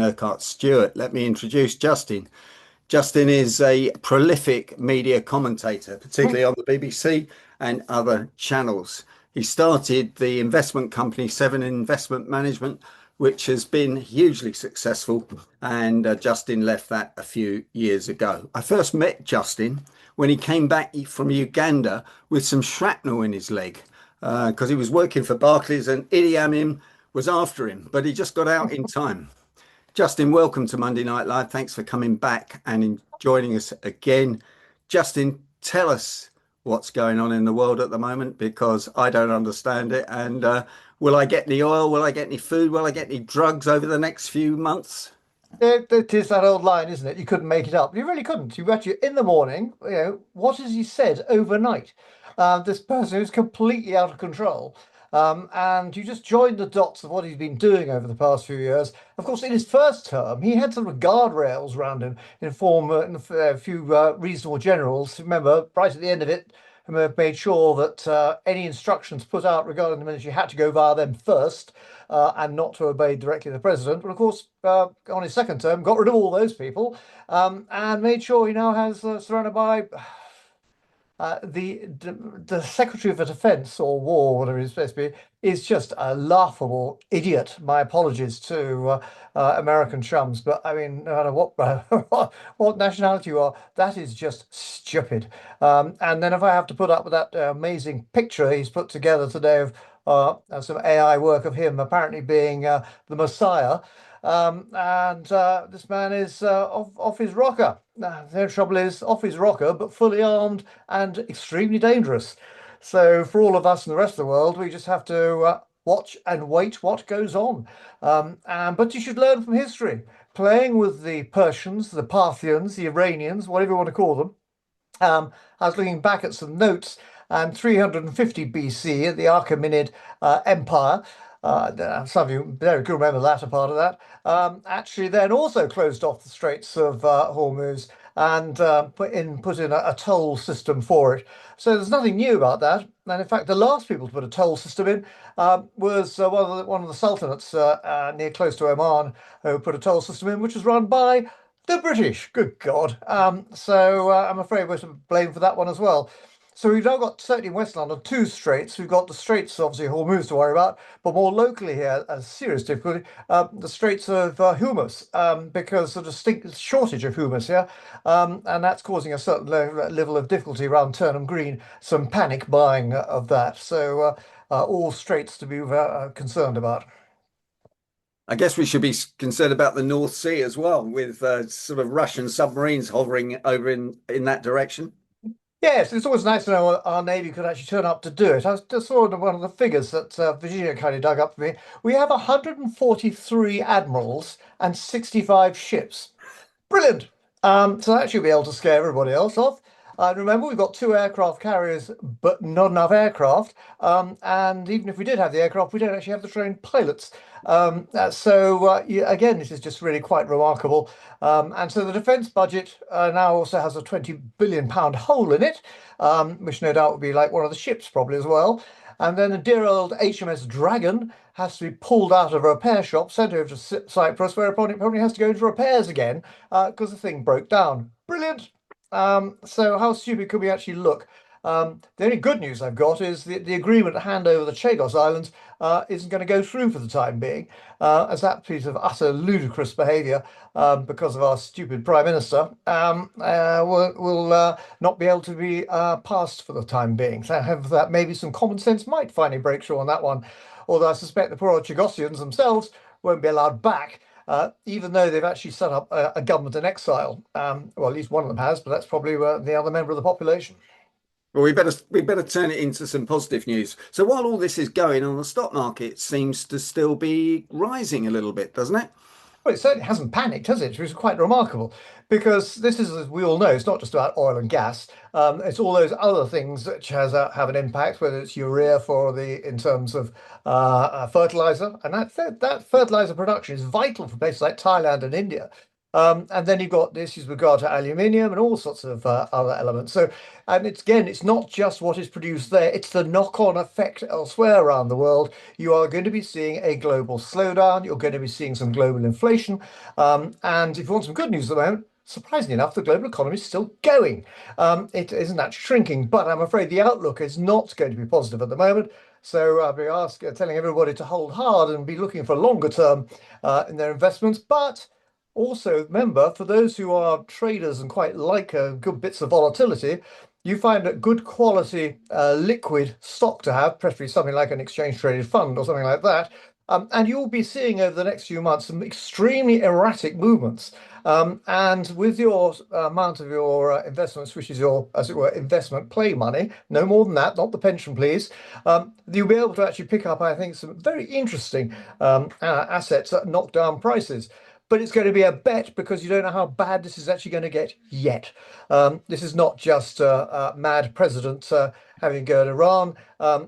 Urquhart Stewart. Let me introduce Justin. Justin is a prolific media commentator, particularly on the BBC and other channels. He started the investment company Seven Investment Management, which has been hugely successful, and Justin left that a few years ago. I first met Justin when he came back from Uganda with some shrapnel in his leg because he was working for Barclays and Idi Amin was after him, but he just got out in time. Justin, welcome to Monday Night Live. Thanks for coming back and joining us again. Justin, tell us what's going on in the world at the moment because I don't understand it. And will I get any oil? Will I get any food? Will I get any drugs over the next few months? It is that old line, isn't it? You couldn't make it up. You really couldn't. You actually, in the morning, what has he said overnight? This person who's completely out of control. And you just join the dots of what he's been doing over the past few years. Of course, in his first term, he had sort of guardrails around him in a few reasonable generals. Remember, right at the end of it, made sure that any instructions put out regarding the military had to go via them first and not to obey directly the president. But of course, on his second term, got rid of all those people and made sure he now has surrounded by the Secretary of Defense or War, whatever he's supposed to be, is just a laughable idiot. My apologies to American chums, but I mean, no matter what what nationality you are, that is just stupid. And then if I have to put up with that amazing picture he's put together today of some AI work of him apparently being the Messiah. And this man is off his rocker. The trouble is off his rocker, but fully armed and extremely dangerous. So for all of us in the rest of the world, we just have to watch and wait what goes on. But you should learn from history. Playing with the Persians, the Parthians, the Iranians, whatever you want to call them. I was looking back at some notes, and 350 BC, the Achaemenid Empire. Some of you very could remember the latter part of that. Actually, then also closed off the Straits of Hormuz and put in a toll system for it. So there's nothing new about that. And in fact, the last people to put a toll system in was one of the sultanates near close to Oman who put a toll system in, which was run by the British. Good God. So I'm afraid we're to blame for that one as well. So we've now got, certainly in West London, two straits. We've got the Straits, obviously, Hormuz to worry about, but more locally here, a serious difficulty, the Straits of Hormuz, because of a distinct shortage of humus here, and that's causing a certain level of difficulty around Turnham Green, some panic buying of that. So all straits to be concerned about. I guess we should be concerned about the North Sea as well, with sort of Russian submarines hovering over in that direction. Yes, it's always nice to know our Navy could actually turn up to do it. I just saw one of the figures that Virginia kind of dug up for me. We have 143 admirals and 65 ships. Brilliant. So that should be able to scare everybody else off. Remember, we've got two aircraft carriers, but not enough aircraft. And even if we did have the aircraft, we don't actually have the trained pilots. Again, this is just really quite remarkable. And so the defence budget now also has a £20 billion hole in it, which no doubt would be like one of the ships probably as well. And then the dear old HMS Dragon has to be pulled out of a repair shop, sent over to Cyprus, whereupon it probably has to go into repairs again because the thing broke down. Brilliant. So how stupid could we actually look? The only good news I've got is the agreement to hand over the Chagos Islands isn't going to go through for the time being, as that piece of utter ludicrous behaviour because of our stupid Prime Minister will not be able to be passed for the time being. So have that maybe some common sense might finally break through on that one. Although I suspect the poor old Chagosians themselves won't be allowed back. Even though they've actually set up a government in exile. Well, at least one of them has, but that's probably the other member of the population. Well, we better turn it into some positive news. So while all this is going on, the stock market seems to still be rising a little bit, doesn't it? Well, it certainly hasn't panicked, has it? Which is quite remarkable because this is, as we all know, it's not just about oil and gas. It's all those other things which have an impact, whether it's urea in terms of fertilizer, and that fertilizer production is vital for places like Thailand and India. And then you've got the issues with regard to aluminium and all sorts of other elements. So, and it's not just what is produced there, it's the knock-on effect elsewhere around the world. You are going to be seeing a global slowdown. You're going to be seeing some global inflation. And if you want some good news at the moment, surprisingly enough, the global economy is still going. It isn't actually shrinking, but I'm afraid the outlook is not going to be positive at the moment. So I'll be telling everybody to hold hard and be looking for longer term in their investments. But also, remember, for those who are traders and quite like good bits of volatility, you find a good quality liquid stock to have, preferably something like an exchange traded fund or something like that. And you'll be seeing over the next few months some extremely erratic movements. And with your amount of your investments, which is your, as it were, investment play money, no more than that, not the pension, please, you'll be able to actually pick up, I think, some very interesting assets at knockdown prices. But it's going to be a bet because you don't know how bad this is actually going to get yet. This is not just a mad president having a go at Iran.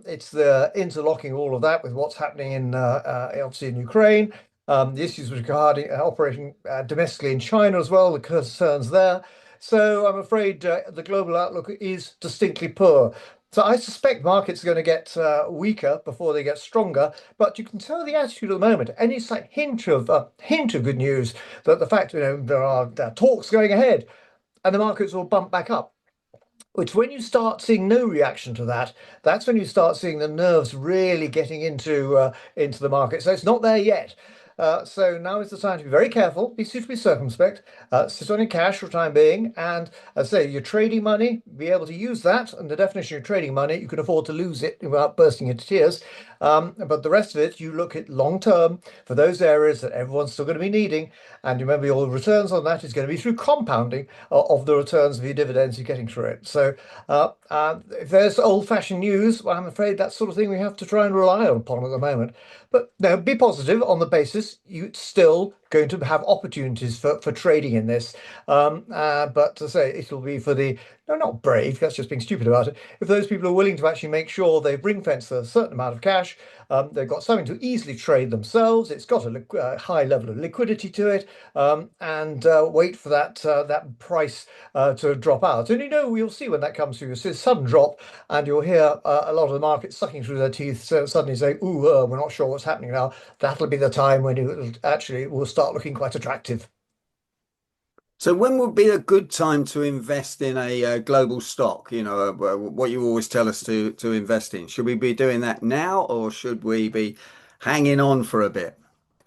It's the interlocking all of that with what's happening in obviously in Ukraine. The issues regarding operating domestically in China as well, the concerns there. So I'm afraid the global outlook is distinctly poor. So I suspect markets are going to get weaker before they get stronger. But you can tell the attitude at the moment. Any slight hint of good news that the fact there are talks going ahead, and the markets will bump back up. It's when you start seeing no reaction to that, that's when you start seeing the nerves really getting into the market. So it's not there yet. So now is the time to be very careful, be suitably circumspect, sit on your cash for the time being, and as I say, your trading money, be able to use that. And the definition of trading money, you can afford to lose it without bursting into tears. But the rest of it, you look at long term for those areas that everyone's still going to be needing. And remember, your returns on that is going to be through compounding of the returns of your dividends you're getting through it. So if there's old-fashioned news, well, I'm afraid that's sort of thing we have to try and rely upon at the moment. But no, be positive on the basis you're still going to have opportunities for trading in this. But to say it'll be for the no, not brave, that's just being stupid about it. If those people are willing to actually make sure they ring-fence a certain amount of cash, they've got something to easily trade themselves, it's got a high level of liquidity to it, and wait for that price to drop out. And we'll see when that comes through. You'll see a sudden drop, and you'll hear a lot of the market sucking through their teeth, so suddenly saying, "Ooh, we're not sure what's happening now." That'll be the time when it actually will start looking quite attractive. So when would be a good time to invest in a global stock? What you always tell us to invest in. Should we be doing that now, or should we be hanging on for a bit?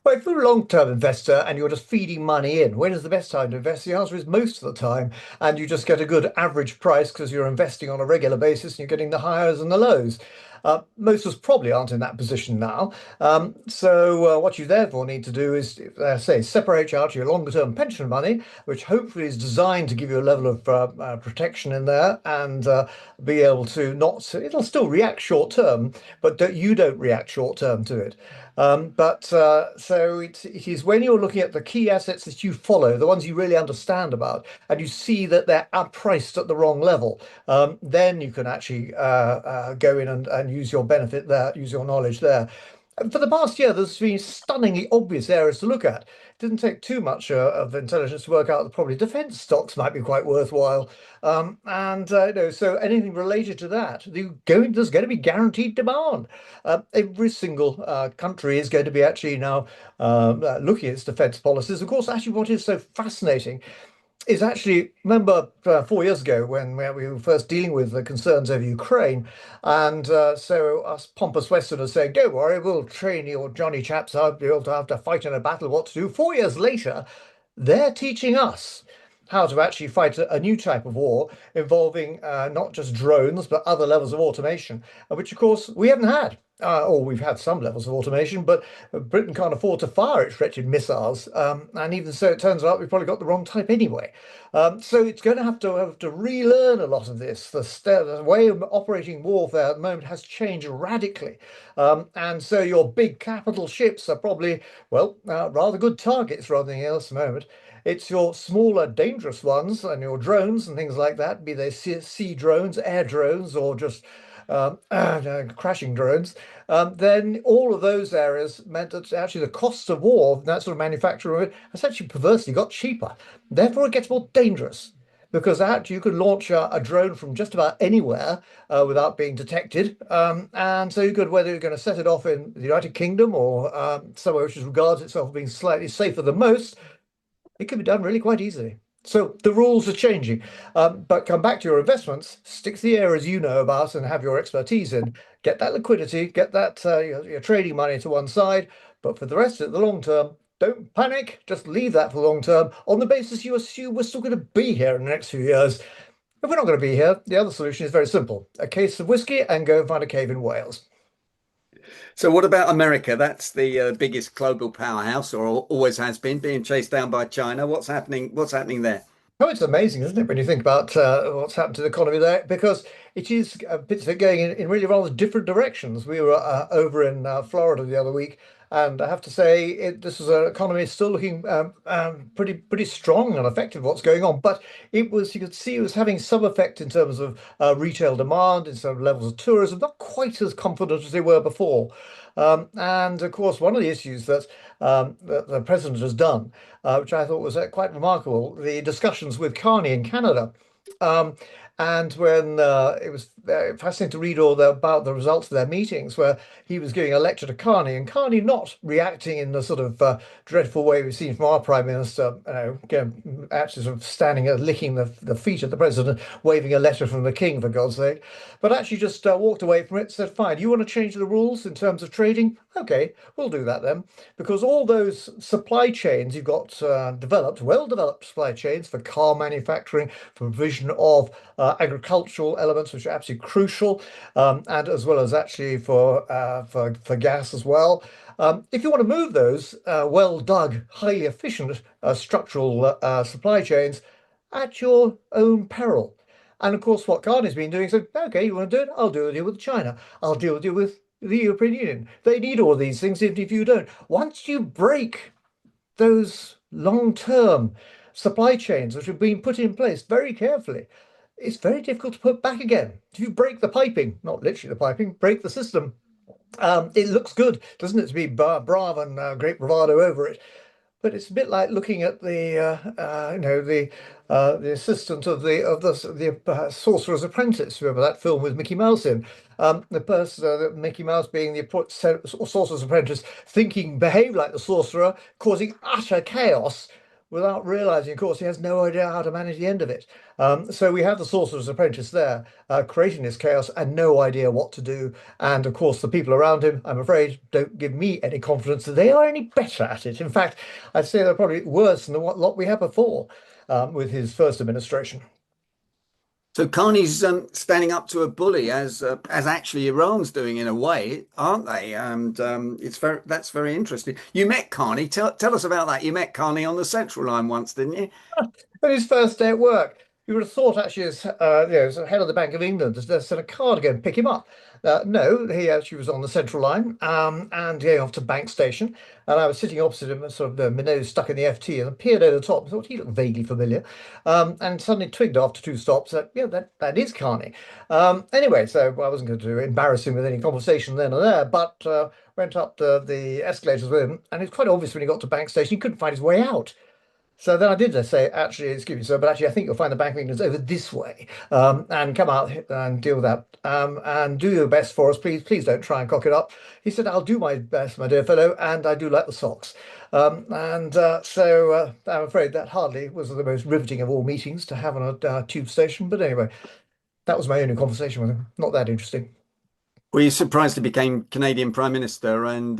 Well, if you're a long-term investor and you're just feeding money in, when is the best time to invest? The answer is most of the time, and you just get a good average price because you're investing on a regular basis and you're getting the highs and the lows. Most of us probably aren't in that position now. So what you therefore need to do is, say, separate out your longer-term pension money, which hopefully is designed to give you a level of protection in there and be able to not, it'll still react short-term, but you don't react short-term to it. So it is when you're looking at the key assets that you follow, the ones you really understand about, and you see that they're priced at the wrong level, then you can actually go in and use your benefit there, use your knowledge there. And for the past year, there's been stunningly obvious areas to look at. It didn't take too much of intelligence to work out that probably defence stocks might be quite worthwhile. So anything related to that, there's going to be guaranteed demand. Every single country is going to be actually now looking at its defence policies. Of course, actually, what is so fascinating is actually, remember 4 years ago when we were first dealing with the concerns over Ukraine, and so us pompous Westerners saying, "Don't worry, we'll train your Johnny chaps out, be able to have to fight in a battle, what to do." 4 years later, they're teaching us how to actually fight a new type of war involving not just drones but other levels of automation, which of course we haven't had. Or we've had some levels of automation, but Britain can't afford to fire its wretched missiles. And even so, it turns out we've probably got the wrong type anyway. So it's going to have to relearn a lot of this. The way of operating warfare at the moment has changed radically. And so your big capital ships are probably, well, rather good targets rather than anything else at the moment. It's your smaller, dangerous ones and your drones and things like that, be they sea drones, air drones, or just crashing drones, then all of those areas meant that actually the costs of war, that sort of manufacturing, has actually perversely got cheaper. Therefore, it gets more dangerous because actually you can launch a drone from just about anywhere without being detected. And so you could, whether you're going to set it off in the United Kingdom or somewhere which regards itself as being slightly safer than most, it can be done really quite easily. So the rules are changing. But come back to your investments, stick to the areas you know about and have your expertise in. Get that liquidity, get that your trading money to one side. But for the rest of it, the long term, don't panic. Just leave that for the long term on the basis you assume we're still going to be here in the next few years. If we're not going to be here, the other solution is very simple. A case of whiskey and go and find a cave in Wales. So what about America? That's the biggest global powerhouse, or always has been, being chased down by China. What's happening? What's happening there? Oh, it's amazing, isn't it, when you think about what's happened to the economy there? Because it is a bit of it going in really rather different directions. We were over in Florida the other week, and I have to say, this is an economy still looking pretty strong and effective. What's going on, but it was you could see it was having some effect in terms of retail demand, in some levels of tourism, not quite as confident as they were before. And of course, one of the issues that the president has done, which I thought was quite remarkable, the discussions with Carney in Canada. Um, and when it was fascinating to read about the results of their meetings, where he was giving a lecture to Carney, and Carney not reacting in the sort of dreadful way we've seen from our Prime Minister, actually sort of standing and licking the feet of the president, waving a letter from the King, for God's sake, but actually just walked away from it, said, fine, you want to change the rules in terms of trading? Okay, we'll do that then. Because all those supply chains you've got well-developed supply chains for car manufacturing, for provision of agricultural elements, which are absolutely crucial, and as well as actually for gas as well. If you want to move those well-dug, highly efficient structural supply chains at your own peril. And of course, what Carney's been doing, so okay, you want to do it? I'll do a deal with China. I'll deal with you with the European Union. They need all these things, even if you don't. Once you break those long-term supply chains which have been put in place very carefully, it's very difficult to put back again. If you break the piping, not literally the piping, break the system, it looks good, doesn't it, to be brave and great bravado over it. But it's a bit like looking at the assistant of the Sorcerer's Apprentice. Remember that film with Mickey Mouse in? The person, Mickey Mouse being the Sorcerer's Apprentice, thinking behave like the sorcerer, causing utter chaos without realizing, of course, he has no idea how to manage the end of it. So we have the Sorcerer's Apprentice there, creating this chaos and no idea what to do. And of course, the people around him, I'm afraid, don't give me any confidence that they are any better at it. In fact, I'd say they're probably worse than the lot we had before with his first administration. So Carney's standing up to a bully, as actually Iran's doing in a way, aren't they? And that's very interesting. You met Carney. Tell us about that. You met Carney on the Central Line once, didn't you? On his first day at work, you would have thought actually as as head of the Bank of England, to send a car to go and pick him up. No, he actually was on the Central Line and going off to Bank Station. And I was sitting opposite him, sort of my nose stuck in the FT, and I peered over the top. I thought he looked vaguely familiar, and suddenly twigged after two stops that yeah, that is Carney. Anyway, so I wasn't going to embarrass him with any conversation then or there, but went up the escalators with him, and it's quite obvious when he got to Bank Station he couldn't find his way out. So then I did say, actually, excuse me, sir, but actually, I think you'll find the Bank of England's over this way, and come out and deal with that, and do your best for us, please. Please don't try and cock it up. He said, I'll do my best, my dear fellow, and I do like the socks. So I'm afraid that hardly was the most riveting of all meetings to have on a tube station. But anyway, that was my only conversation with him. Not that interesting. Were you surprised he became Canadian Prime Minister and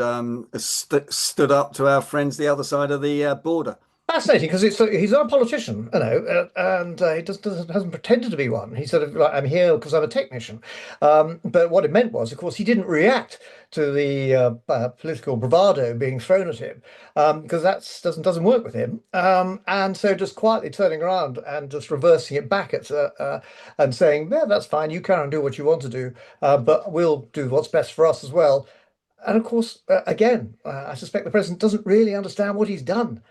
stood up to our friends the other side of the border? Fascinating because he's not a politician, and he hasn't pretended to be one. He sort of like, I'm here because I'm a technician. But what it meant was, of course, he didn't react to the political bravado being thrown at him because that doesn't work with him. And so just quietly turning around and just reversing it back and saying, yeah, that's fine. You can do what you want to do, but we'll do what's best for us as well. And of course, again, I suspect the president doesn't really understand what he's done.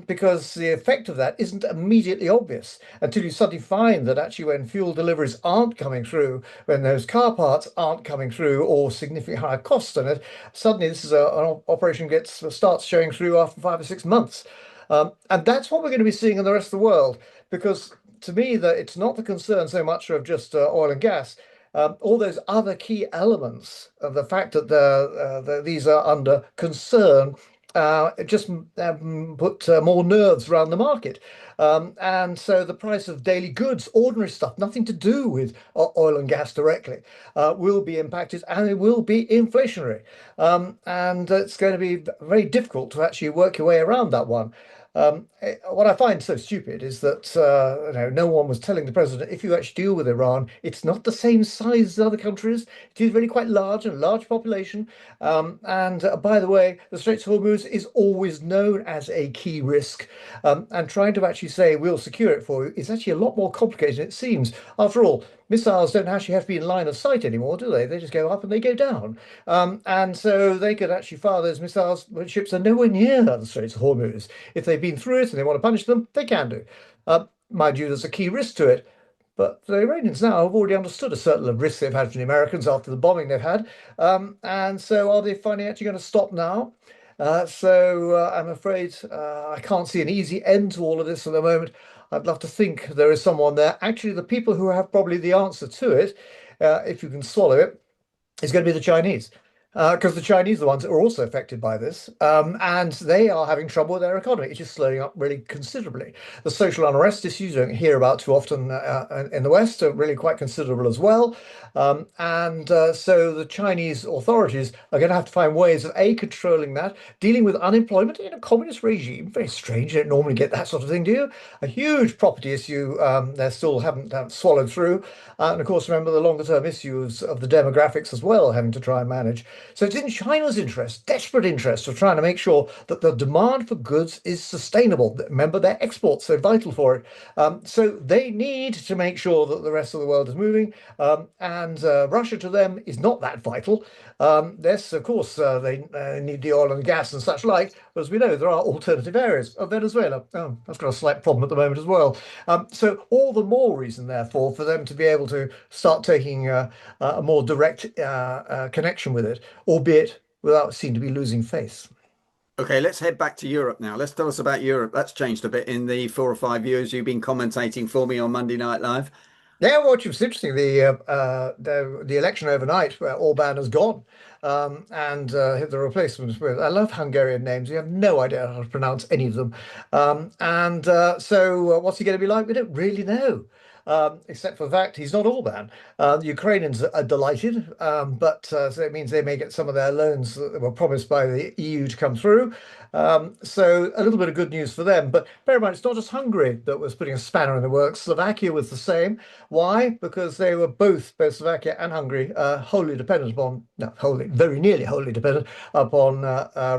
because the effect of that isn't immediately obvious until you suddenly find that actually when fuel deliveries aren't coming through, when those car parts aren't coming through or significantly higher costs on it, suddenly this is an operation starts showing through after 5 or 6 months. And that's what we're going to be seeing in the rest of the world, because to me, that it's not the concern so much of just oil and gas. All those other key elements of the fact that these are under concern it just put more nerves around the market. And so the price of daily goods, ordinary stuff, nothing to do with oil and gas directly, will be impacted and it will be inflationary. And it's going to be very difficult to actually work your way around that one. What I find so stupid is that no one was telling the president if you actually deal with Iran, it's not the same size as other countries. It is really quite large and a large population. And by the way, the Straits of Hormuz is always known as a key risk. And trying to actually say we'll secure it for you is actually a lot more complicated than it seems. After all, missiles don't actually have to be in line of sight anymore, do they? They just go up and they go down. And so they could actually fire those missiles when ships are nowhere near the Straits of Hormuz. If they've been through it and they want to punish them, they can do. Mind you, there's a key risk to it. But the Iranians now have already understood a certain level of risk they've had from the Americans after the bombing they've had. And so are they finally actually going to stop now? I'm afraid I can't see an easy end to all of this at the moment. I'd love to think there is someone there. Actually, the people who have probably the answer to it, if you can swallow it, is going to be the Chinese. Because the Chinese are the ones that are also affected by this, and they are having trouble with their economy. It's just slowing up really considerably. The social unrest issues you don't hear about too often in the West are really quite considerable as well. So the Chinese authorities are going to have to find ways of A, controlling that, dealing with unemployment in a communist regime. Very strange. You don't normally get that sort of thing, do you? A huge property issue they still haven't swallowed through. And of course, remember the longer term issues of the demographics as well, having to try and manage. So it's in China's interest, desperate interest, of trying to make sure that the demand for goods is sustainable. Remember, their exports so vital for it. So they need to make sure that the rest of the world is moving. And Russia to them is not that vital. Yes, of course, they need the oil and gas and such like. But as we know, there are alternative areas of Venezuela. Oh, that's got a slight problem at the moment as well. So all the more reason, therefore, for them to be able to start taking a more direct connection with it, albeit without seeming to be losing face. Okay, let's head back to Europe now. Let's tell us about Europe. That's changed a bit in the 4 or 5 years you've been commentating for me on Monday Night Live. Yeah, well, it's interesting. The election overnight, where Orban has gone, and the replacement with I love Hungarian names. You have no idea how to pronounce any of them. What's he going to be like? We don't really know. Except for the fact he's not Orban. The Ukrainians are delighted, so it means they may get some of their loans that were promised by the EU to come through. So a little bit of good news for them. But bear in mind, it's not just Hungary that was putting a spanner in the works. Slovakia was the same. Why? Because they were both Slovakia and Hungary, wholly dependent upon, no, wholly, very nearly wholly dependent upon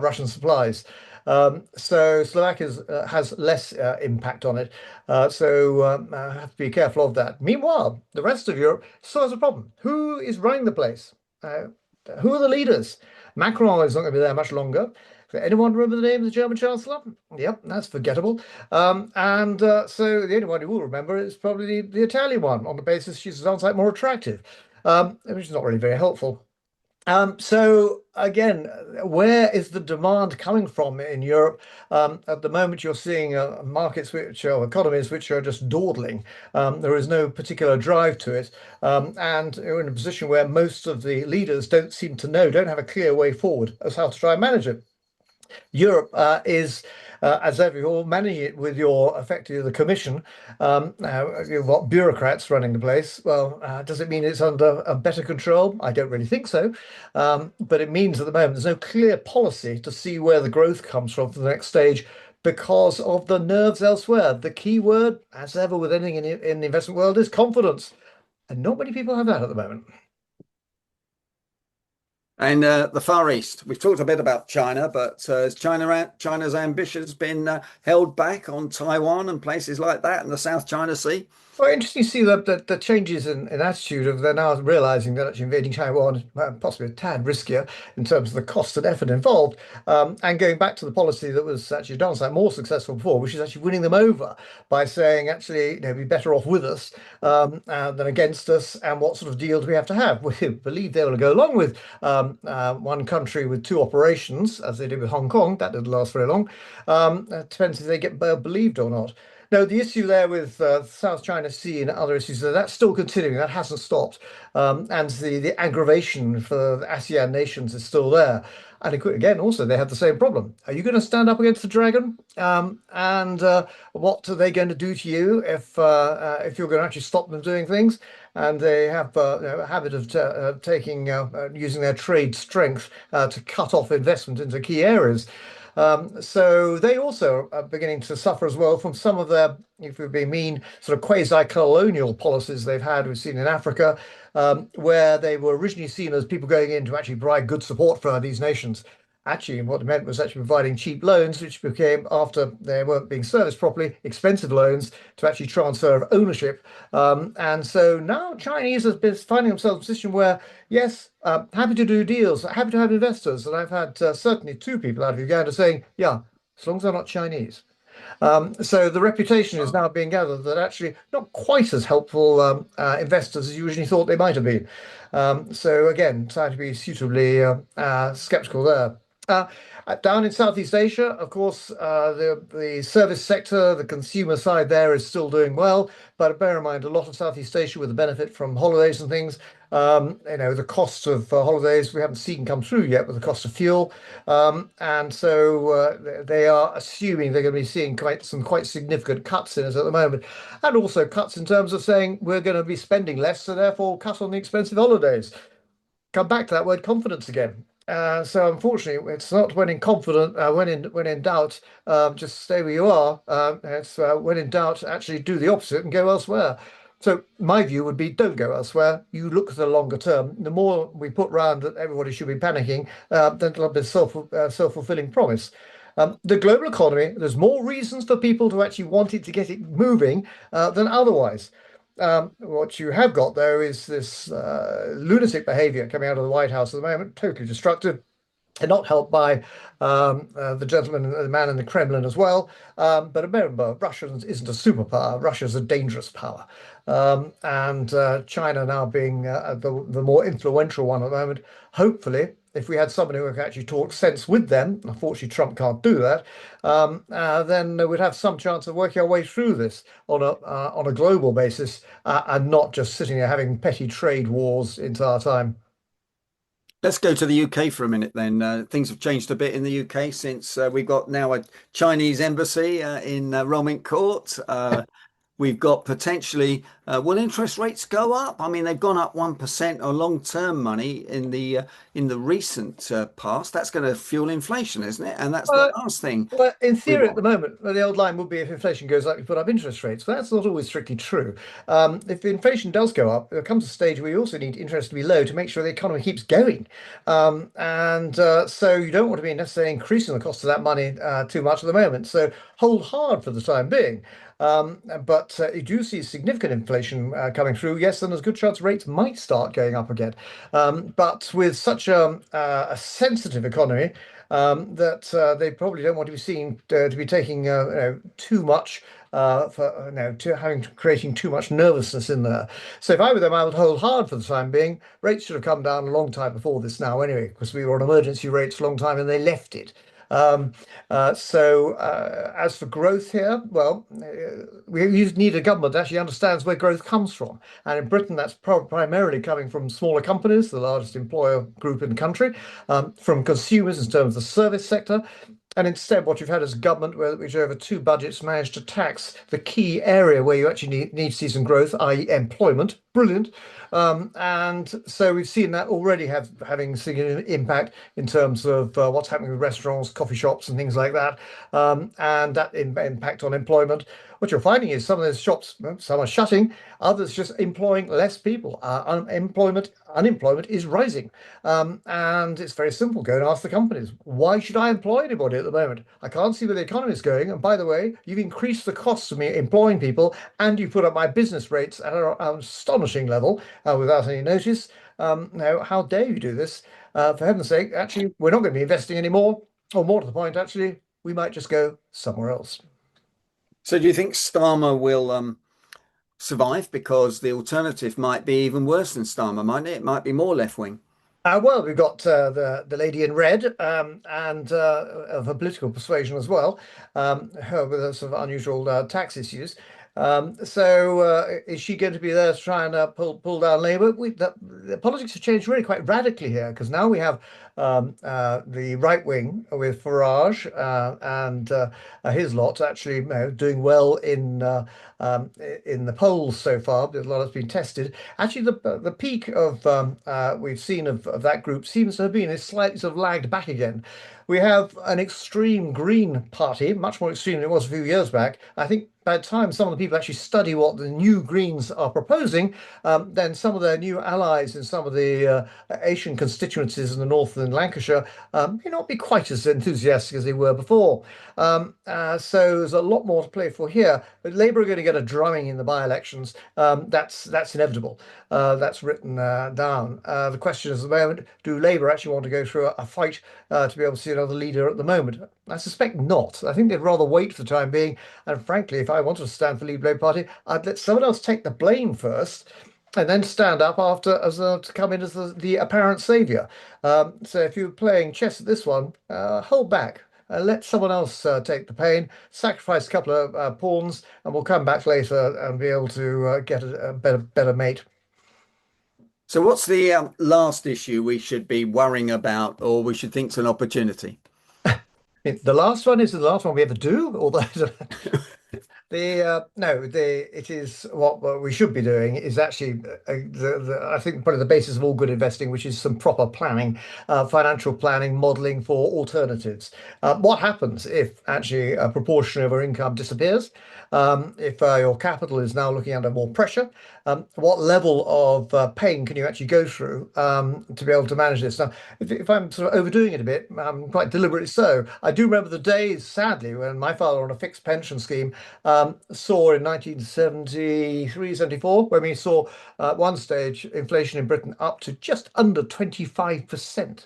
Russian supplies. So Slovakia has less impact on it. I have to be careful of that. Meanwhile, the rest of Europe still has a problem. Who is running the place? Who are the leaders? Macron is not going to be there much longer. Anyone remember the name of the German Chancellor? Yep, that's forgettable. So the only one who will remember is probably the Italian one, on the basis she sounds like more attractive, which is not really very helpful. So again, where is the demand coming from in Europe? At the moment, you're seeing markets which are economies which are just dawdling. There is no particular drive to it, and you're in a position where most of the leaders don't have a clear way forward as how to try and manage it. Europe is, as ever, you're managing it with your effectively the Commission. You've got bureaucrats running the place. Well, does it mean it's under a better control? I don't really think so. But it means at the moment there's no clear policy to see where the growth comes from for the next stage because of the nerves elsewhere. The key word, as ever with anything in the investment world, is confidence. And not many people have that at the moment. And the Far East. We've talked a bit about China, but has China's ambitions been held back on Taiwan and places like that in the South China Sea? Well, interesting to see the changes in attitude of they're now realizing that actually invading Taiwan is possibly a tad riskier in terms of the cost and effort involved. And going back to the policy that was actually downside more successful before, which is actually winning them over by saying, actually, be better off with us than against us. And what sort of deal do we have to have? We believe they will go along with one country with two operations, as they did with Hong Kong. That didn't last very long. It depends if they get believed or not. No, the issue there with South China Sea and other issues, that's still continuing. That hasn't stopped. And the aggravation for the ASEAN nations is still there. And again, also, they have the same problem. Are you going to stand up against the dragon? And what are they going to do to you if you're going to actually stop them doing things? And they have a habit of taking using their trade strength to cut off investment into key areas. So they also are beginning to suffer as well from some of their, if we're being mean, sort of quasi-colonial policies they've had. We've seen in Africa, where they were originally seen as people going in to actually provide good support for these nations. Actually, what it meant was actually providing cheap loans, which became, after they weren't being serviced properly, expensive loans to actually transfer of ownership. And so now Chinese has been finding themselves in a position where, yes, happy to do deals, happy to have investors. And I've had certainly two people out of Uganda saying, yeah, as long as they're not Chinese. So the reputation is now being gathered that actually not quite as helpful investors as you originally thought they might have been. So again, trying to be suitably skeptical there. Uh, Down in Southeast Asia, of course, the service sector, the consumer side there is still doing well. But bear in mind, a lot of Southeast Asia with the benefit from holidays and things, the cost of holidays we haven't seen come through yet with the cost of fuel. And so they are assuming they're going to be seeing quite significant cuts in it at the moment. And also cuts in terms of saying we're going to be spending less, so therefore cut on the expensive holidays. Come back to that word confidence again. So unfortunately, it's not when in confident, when in doubt, just stay where you are. It's when in doubt, actually do the opposite and go elsewhere. So my view would be don't go elsewhere. You look at the longer term. The more we put round that everybody should be panicking, then it'll be a self-fulfilling promise. The global economy, there's more reasons for people to actually want it to get it moving than otherwise. What you have got, though, is this lunatic behavior coming out of the White House at the moment, totally destructive, and not helped by the gentleman, the man in the Kremlin as well. But remember, Russia isn't a superpower. Russia's a dangerous power. And China now being the more influential one at the moment. Hopefully, if we had somebody who could actually talk sense with them, unfortunately Trump can't do that, then we'd have some chance of working our way through this on a global basis and not just sitting there having petty trade wars into our time. Let's go to the UK for a minute then. Things have changed a bit in the UK since we've got now a Chinese embassy in Roman Court. We've got potentially, will interest rates go up? I mean, they've gone up 1% on long-term money in the recent past. That's going to fuel inflation, isn't it? And that's the Uh, last thing Well, in we theory, at want. the moment, the old line would be if inflation goes up, you put up interest rates. But that's not always strictly true. If inflation does go up, there comes a stage where you also need interest to be low to make sure the economy keeps going. And so you don't want to be necessarily increasing the cost of that money too much at the moment. So hold hard for the time being. But you do see significant inflation coming through. Yes, then there's a good chance rates might start going up again. But with such a sensitive economy, that they probably don't want to be seen to be taking too much for to creating too much nervousness in there. So if I were them, I would hold hard for the time being. Rates should have come down a long time before this now, anyway, because we were on emergency rates a long time and they left it. Um, as for growth here, well, we need a government that actually understands where growth comes from. And in Britain, that's primarily coming from smaller companies, the largest employer group in the country, from consumers in terms of the service sector. And instead, what you've had is a government which over two budgets managed to tax the key area where you actually need to see some growth, i.e. employment. brilliant. And so we've seen that already having significant impact in terms of what's happening with restaurants, coffee shops, and things like that, and that impact on employment. What you're finding is some of those shops, well, some are shutting, others just employing less people. Unemployment is rising. And it's very simple. Go and ask the companies, why should I employ anybody at the moment? I can't see where the economy is going. And by the way, you've increased the costs of me employing people, and you put up my business rates at an astonishing level without any notice. Now, how dare you do this? For heaven's sake, actually, we're not going to be investing anymore. Or more to the point, actually, we might just go somewhere else. So do you think Starmer will survive? Because the alternative might be even worse than Starmer, mightn't it? It might be more left wing. Well, we've got the lady in red, and of a political persuasion as well, her with a sort of unusual tax issues. Is she going to be there to try and pull down Labour? The politics have changed really quite radically here, because now we have the right wing with Farage and his lot actually, doing well in the polls so far. A lot has been tested. Actually, the peak of we've seen of that group seems to have been is slightly sort of lagged back again. We have an extreme Green party, much more extreme than it was a few years back. I think by the time some of the people actually study what the new Greens are proposing, then some of their new allies in some of the Asian constituencies in the north and Lancashire may not be quite as enthusiastic as they were before. So there's a lot more to play for here. But Labour are going to get a drumming in the by-elections. That's inevitable. That's written down. The question is at the moment, do Labour actually want to go through a fight to be able to see another leader at the moment? I suspect not. I think they'd rather wait for the time being. And frankly, if I wanted to stand for Leave Labour Party, I'd let someone else take the blame first and then stand up after as to come in as the apparent saviour. So if you're playing chess at this one, hold back. Let someone else take the pain, sacrifice a couple of pawns, and we'll come back later and be able to get a better mate. So what's the last issue we should be worrying about, or we should think is an opportunity? The last one is the last one we ever do, although the no, it is what we should be doing is actually I think probably the basis of all good investing, which is some proper planning, financial planning, modeling for alternatives. What happens if actually a proportion of our income disappears? If your capital is now looking under more pressure, what level of pain can you actually go through to be able to manage this? Now, if I'm sort of overdoing it a bit, quite deliberately so. I do remember the days, sadly, when my father on a fixed pension scheme saw in 1973, 74, when we saw at one stage inflation in Britain up to just under 25%.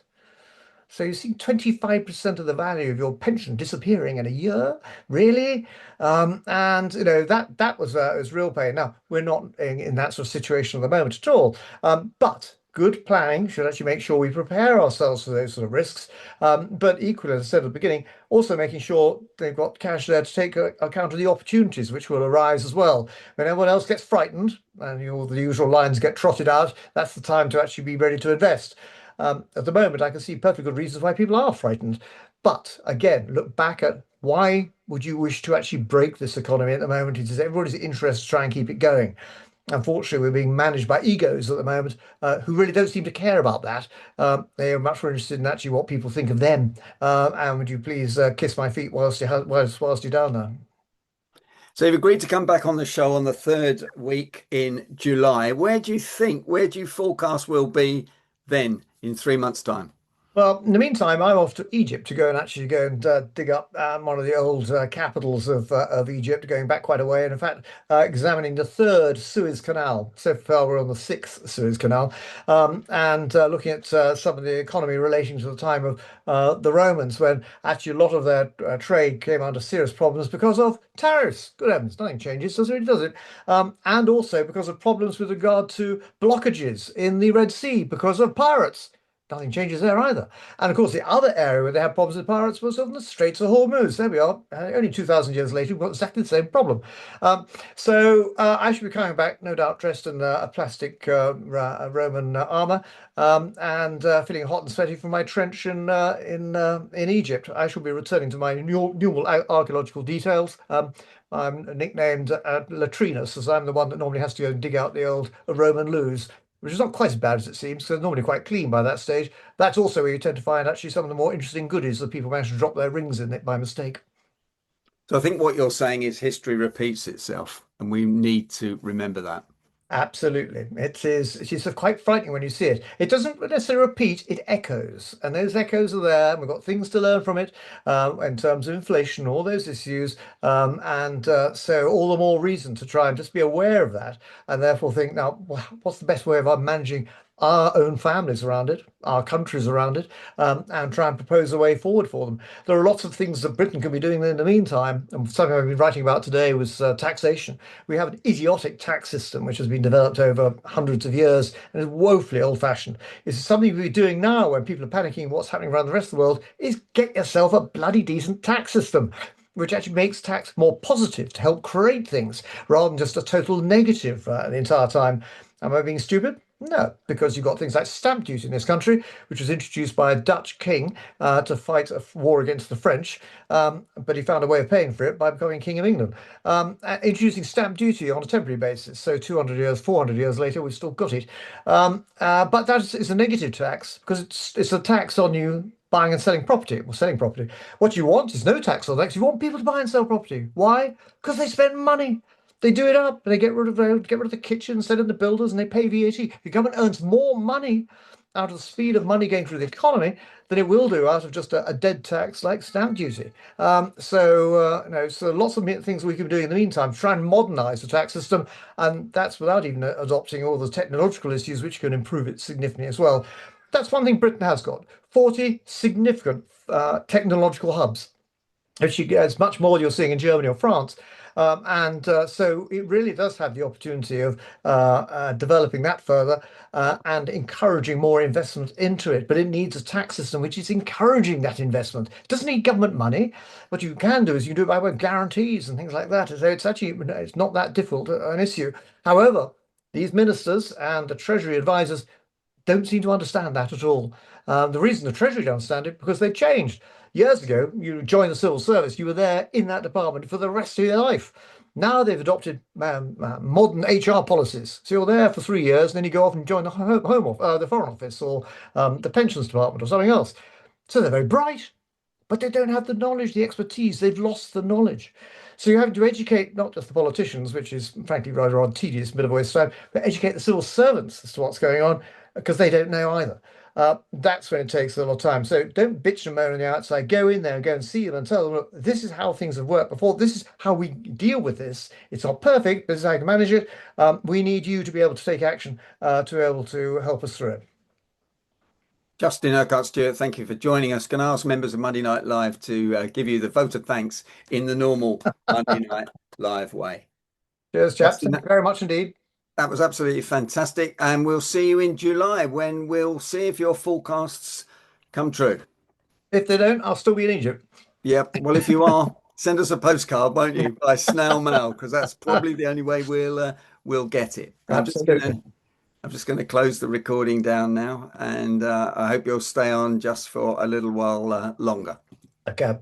So you see 25% of the value of your pension disappearing in a year, really? And that was real pain. Now we're not in that sort of situation at the moment at all. But good planning should actually make sure we prepare ourselves for those sort of risks. But equally, as I said at the beginning, also making sure they've got cash there to take account of the opportunities which will arise as well. When everyone else gets frightened and the usual lines get trotted out, that's the time to actually be ready to invest. At the moment, I can see perfectly good reasons why people are frightened. But again, look back at why would you wish to actually break this economy at the moment? It is everybody's interest to try and keep it going. Unfortunately, we're being managed by egos at the moment who really don't seem to care about that. They are much more interested in actually what people think of them. And would you please kiss my feet whilst you're down there? So you've agreed to come back on the show on the third week in July. Where do you forecast we'll be then in 3 months' time? Well, in the meantime, I'm off to Egypt to go and actually go and dig up one of the old capitals of Egypt, going back quite a way, and in fact, examining the third Suez Canal. So far, we're on the sixth Suez Canal, and looking at some of the economy relating to the time of the Romans, when actually a lot of their trade came under serious problems because of tariffs. Good heavens, nothing changes, does it? Does it? And also because of problems with regard to blockages in the Red Sea because of pirates. Nothing changes there either. And of course, the other area where they had problems with pirates was on the Straits of Hormuz. There we are. Only 2,000 years later, we've got exactly the same problem. I should be coming back, no doubt, dressed in a plastic Roman armour and feeling hot and sweaty from my trench in Egypt. I shall be returning to my normal archaeological details. I'm nicknamed Latrinus, as I'm the one that normally has to go and dig out the old Roman loos, which is not quite as bad as it seems, because they're normally quite clean by that stage. That's also where you tend to find actually some of the more interesting goodies that people manage to drop their rings in it by mistake. So I think what you're saying is history repeats itself, and we need to remember that. Absolutely. It is quite frightening when you see it. It doesn't necessarily repeat, it echoes. And those echoes are there, and we've got things to learn from it in terms of inflation, all those issues. So all the more reason to try and just be aware of that and therefore think, now, what's the best way of managing our own families around it, our countries around it, and try and propose a way forward for them. There are lots of things that Britain can be doing in the meantime. And something I've been writing about today was taxation. We have an idiotic tax system which has been developed over hundreds of years and is woefully old-fashioned. It's something we're doing now when people are panicking what's happening around the rest of the world is get yourself a bloody decent tax system which actually makes tax more positive to help create things rather than just a total negative the entire time. Am I being stupid? No, because you've got things like stamp duty in this country, which was introduced by a Dutch king to fight a war against the French, but he found a way of paying for it by becoming King of England. Introducing stamp duty on a temporary basis, so 200 years, 400 years later, we've still got it. But that is a negative tax because it's a tax on you buying and selling property or selling property. What you want is no tax on that. You want people to buy and sell property. Why? Because they spend money. They do it up and they get rid of the kitchen, send in the builders, and they pay VAT. The government earns more money out of the speed of money going through the economy than it will do out of just a dead tax like stamp duty. So lots of things we can be doing in the meantime to try and modernise the tax system, and that's without even adopting all the technological issues which can improve it significantly as well. That's one thing Britain has got: 40 significant technological hubs, which is much more than you're seeing in Germany or France. So it really does have the opportunity of developing that further and encouraging more investment into it. But it needs a tax system which is encouraging that investment. It doesn't need government money. What you can do is you can do it by way of guarantees and things like that. So it's not that difficult an issue. However, these ministers and the Treasury advisors don't seem to understand that at all. The reason the Treasury don't understand it because they've changed. Years ago, you joined the civil service, you were there in that department for the rest of your life. Now they've adopted modern HR policies. So you're there for 3 years, and then you go off and join the the Foreign Office or the Pensions Department or something else. So they're very bright, but they don't have the knowledge, the expertise. They've lost the knowledge. So you're having to educate not just the politicians, which is frankly rather odd, tedious, bit of a waste of time, but educate the civil servants as to what's going on because they don't know either. That's when it takes a lot of time. So don't bitch and moan on the outside. Go in there and go and see them and tell them, look, this is how things have worked before. This is how we deal with this. It's not perfect. This is how you can manage it. We need you to be able to take action to be able to help us through it. Justin Urquhart Stewart, thank you for joining us. Can I ask members of Monday Night Live to give you the vote of thanks in the normal Monday Night Live way? Cheers, chaps. Justin, Thank you very much indeed. that was absolutely fantastic. And we'll see you in July when we'll see if your forecasts come true. If they don't, I'll still be in Egypt. Yep. Well, if you are, send us a postcard, won't you, by snail mail, because that's probably the only way we'll get it. Absolutely. I'm just going to close the recording down now, and I hope you'll stay on just for a little while longer. Okay.